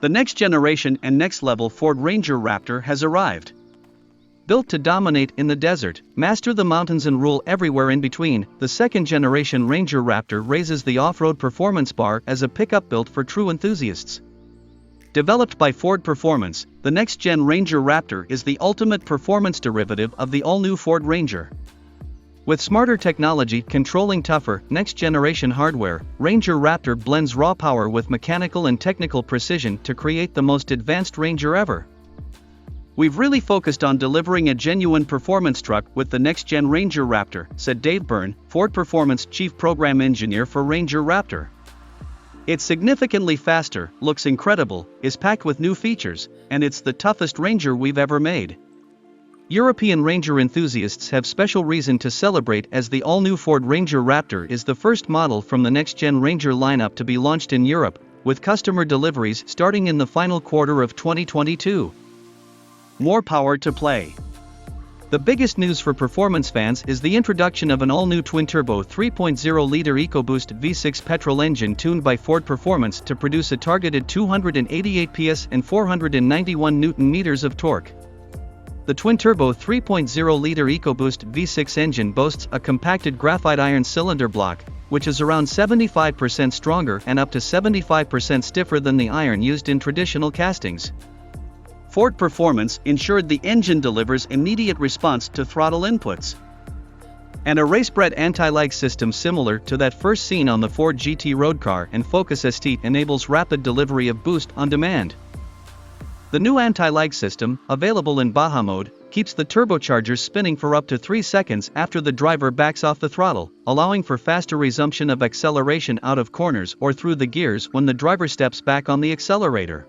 The next generation and next level Ford Ranger Raptor has arrived. Built to dominate in the desert, master the mountains and rule everywhere in between, the second generation Ranger Raptor raises the off-road performance bar as a pickup built for true enthusiasts. Developed by Ford Performance, the next-gen Ranger Raptor is the ultimate performance derivative of the all-new Ford Ranger. With smarter technology controlling tougher, next-generation hardware, Ranger Raptor blends raw power with mechanical and technical precision to create the most advanced Ranger ever. "We've really focused on delivering a genuine performance truck with the next-gen Ranger Raptor," said Dave Byrne, Ford Performance Chief Program Engineer for Ranger Raptor. "It's significantly faster, looks incredible, is packed with new features, and it's the toughest Ranger we've ever made." European Ranger enthusiasts have special reason to celebrate, as the all-new Ford Ranger Raptor is the first model from the next-gen Ranger lineup to be launched in Europe, with customer deliveries starting in the final quarter of 2022. More power to play. The biggest news for performance fans is the introduction of an all-new twin-turbo 3.0-liter EcoBoost V6 petrol engine tuned by Ford Performance to produce a targeted 288 PS and 491 Nm of torque. The twin-turbo 3.0-liter EcoBoost V6 engine boasts a compacted graphite iron cylinder block, which is around 75% stronger and up to 75% stiffer than the iron used in traditional castings. Ford Performance ensured the engine delivers immediate response to throttle inputs. And a race-bred anti-lag system similar to that first seen on the Ford GT road car and Focus ST enables rapid delivery of boost on demand. The new anti-lag system, available in Baja mode, keeps the turbochargers spinning for up to 3 seconds after the driver backs off the throttle, allowing for faster resumption of acceleration out of corners or through the gears when the driver steps back on the accelerator.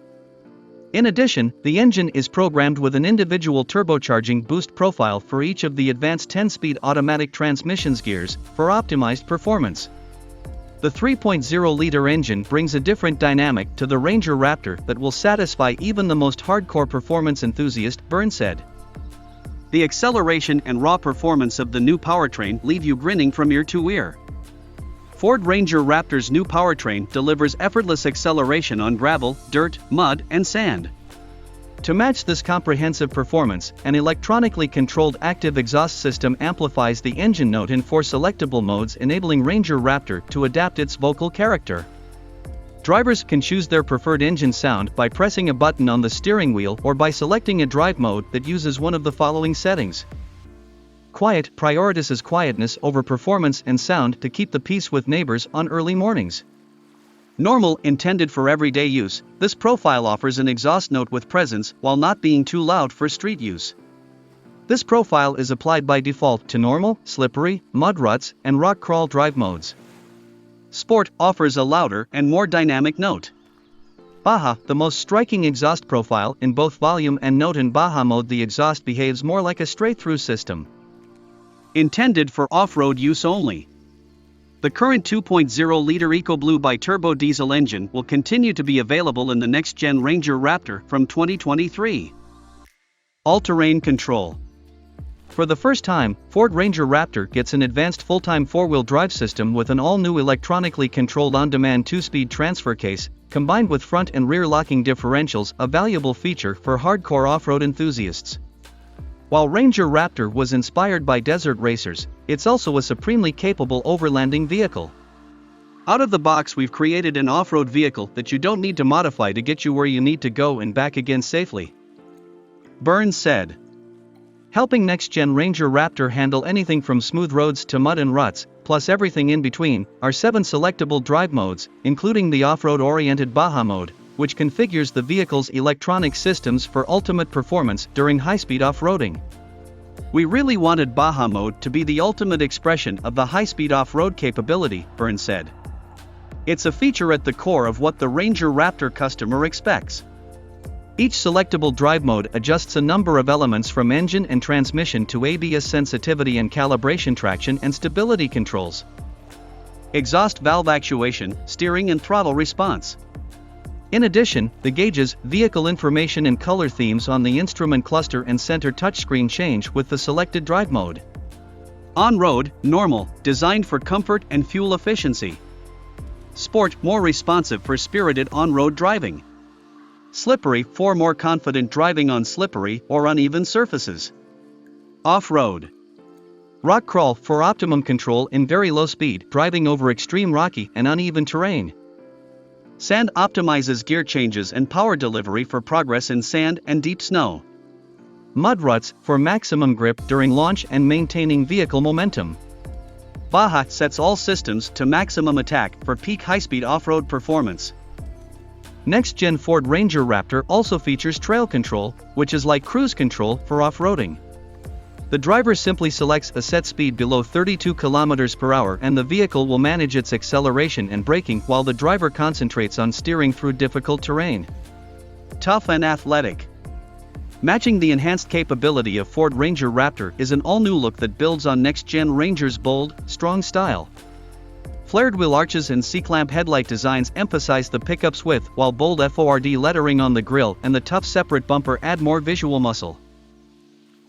In addition, the engine is programmed with an individual turbocharging boost profile for each of the advanced 10-speed automatic transmissions gears, for optimized performance. The 3.0-liter engine brings a different dynamic to the Ranger Raptor that will satisfy even the most hardcore performance enthusiast, Byrne said. "The acceleration and raw performance of the new powertrain leave you grinning from ear to ear." Ford Ranger Raptor's new powertrain delivers effortless acceleration on gravel, dirt, mud, and sand. To match this comprehensive performance, an electronically controlled active exhaust system amplifies the engine note in 4 selectable modes, enabling Ranger Raptor to adapt its vocal character. Drivers can choose their preferred engine sound by pressing a button on the steering wheel or by selecting a drive mode that uses one of the following settings. Quiet prioritizes quietness over performance and sound to keep the peace with neighbors on early mornings. Normal, intended for everyday use, this profile offers an exhaust note with presence while not being too loud for street use. This profile is applied by default to normal, slippery, mud ruts, and rock crawl drive modes. Sport offers a louder and more dynamic note. Baja, the most striking exhaust profile in both volume and note. In Baja mode, the exhaust behaves more like a straight-through system. Intended for off-road use only. The current 2.0-liter EcoBlue bi-turbo diesel engine will continue to be available in the next-gen Ranger Raptor from 2023. All-terrain control. For the first time, Ford Ranger Raptor gets an advanced full-time 4-wheel drive system with an all-new electronically controlled on-demand 2-speed transfer case, combined with front and rear locking differentials, a valuable feature for hardcore off-road enthusiasts. While Ranger Raptor was inspired by desert racers, it's also a supremely capable overlanding vehicle. Out of the box, we've created an off-road vehicle that you don't need to modify to get you where you need to go and back again safely," Byrne said. Helping next-gen Ranger Raptor handle anything from smooth roads to mud and ruts, plus everything in between, are 7 selectable drive modes, including the off-road-oriented Baja mode, which configures the vehicle's electronic systems for ultimate performance during high-speed off-roading. "We really wanted Baja mode to be the ultimate expression of the high-speed off-road capability," Byrne said. "It's a feature at the core of what the Ranger Raptor customer expects." Each selectable drive mode adjusts a number of elements from engine and transmission to ABS sensitivity and calibration, traction and stability controls, exhaust valve actuation, steering and throttle response. In addition, the gauges, vehicle information and color themes on the instrument cluster and center touchscreen change with the selected drive mode. On-road, normal, designed for comfort and fuel efficiency. Sport, more responsive for spirited on-road driving. Slippery for more confident driving on slippery or uneven surfaces. Off-road. Rock crawl for optimum control in very low speed driving over extreme rocky and uneven terrain. Sand optimizes gear changes and power delivery for progress in sand and deep snow. Mud ruts for maximum grip during launch and maintaining vehicle momentum. Baja sets all systems to maximum attack for peak high-speed off-road performance. Next-gen Ford Ranger Raptor also features trail control, which is like cruise control for off-roading. The driver simply selects a set speed below 32 km per hour and the vehicle will manage its acceleration and braking while the driver concentrates on steering through difficult terrain. Tough and athletic. Matching the enhanced capability of Ford Ranger Raptor is an all-new look that builds on next-gen Ranger's bold, strong style. Flared wheel arches and C-clamp headlight designs emphasize the pickup's width, while bold Ford lettering on the grille and the tough separate bumper add more visual muscle.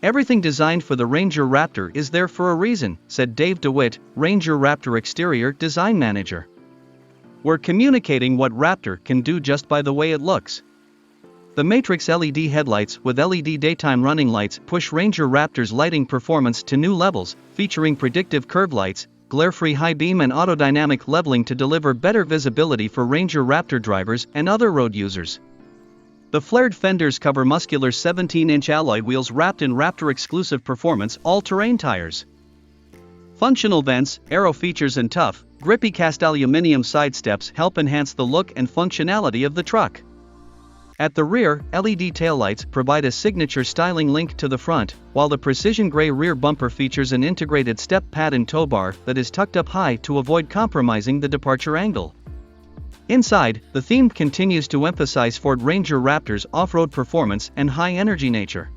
Everything designed for the Ranger Raptor is there for a reason, said Dave DeWitt, Ranger Raptor Exterior Design Manager. We're communicating what Raptor can do just by the way it looks. The Matrix LED headlights with LED daytime running lights push Ranger Raptor's lighting performance to new levels, featuring predictive curve lights, glare-free high beam and autodynamic leveling to deliver better visibility for Ranger Raptor drivers and other road users. The flared fenders cover muscular 17-inch alloy wheels wrapped in Raptor-exclusive performance all-terrain tires. Functional vents, aero features and tough, grippy cast aluminum side steps help enhance the look and functionality of the truck. At the rear, LED taillights provide a signature styling link to the front, while the precision gray rear bumper features an integrated step pad and tow bar that is tucked up high to avoid compromising the departure angle. Inside, the theme continues to emphasize Ford Ranger Raptor's off-road performance and high-energy nature.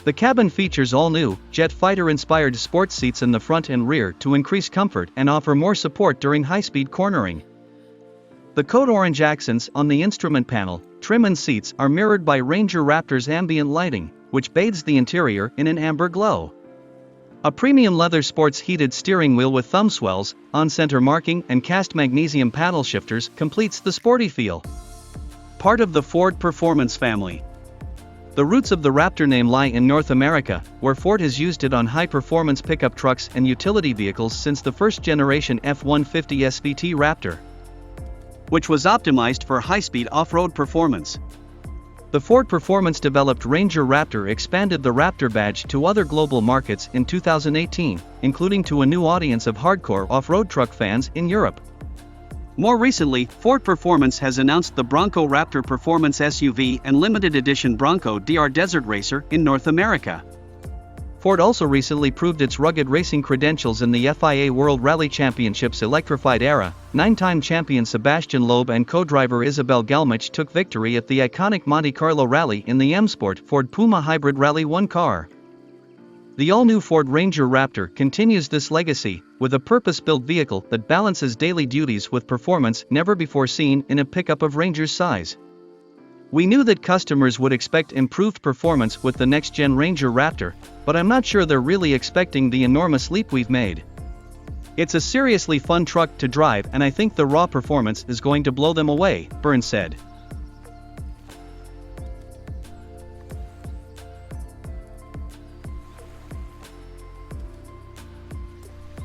The cabin features all-new, jet fighter-inspired sports seats in the front and rear to increase comfort and offer more support during high-speed cornering. The code orange accents on the instrument panel, trim and seats are mirrored by Ranger Raptor's ambient lighting, which bathes the interior in an amber glow. A premium leather sports heated steering wheel with thumb swells, on-center marking and cast magnesium paddle shifters completes the sporty feel. Part of the Ford Performance family. The roots of the Raptor name lie in North America, where Ford has used it on high-performance pickup trucks and utility vehicles since the first-generation F-150 SVT Raptor, which was optimized for high-speed off-road performance. The Ford performance-developed Ranger Raptor expanded the Raptor badge to other global markets in 2018, including to a new audience of hardcore off-road truck fans in Europe. More recently, Ford Performance has announced the Bronco Raptor Performance SUV and limited edition Bronco DR Desert Racer in North America. Ford also recently proved its rugged racing credentials in the FIA World Rally Championship's electrified era. 9-time champion Sebastian Loeb and co-driver Isabel Galmich took victory at the iconic Monte Carlo Rally in the M-Sport Ford Puma Hybrid Rally 1 car. The all-new Ford Ranger Raptor continues this legacy, with a purpose-built vehicle that balances daily duties with performance never before seen in a pickup of Ranger's size. We knew that customers would expect improved performance with the next-gen Ranger Raptor, but I'm not sure they're really expecting the enormous leap we've made. It's a seriously fun truck to drive and I think the raw performance is going to blow them away, Burns said.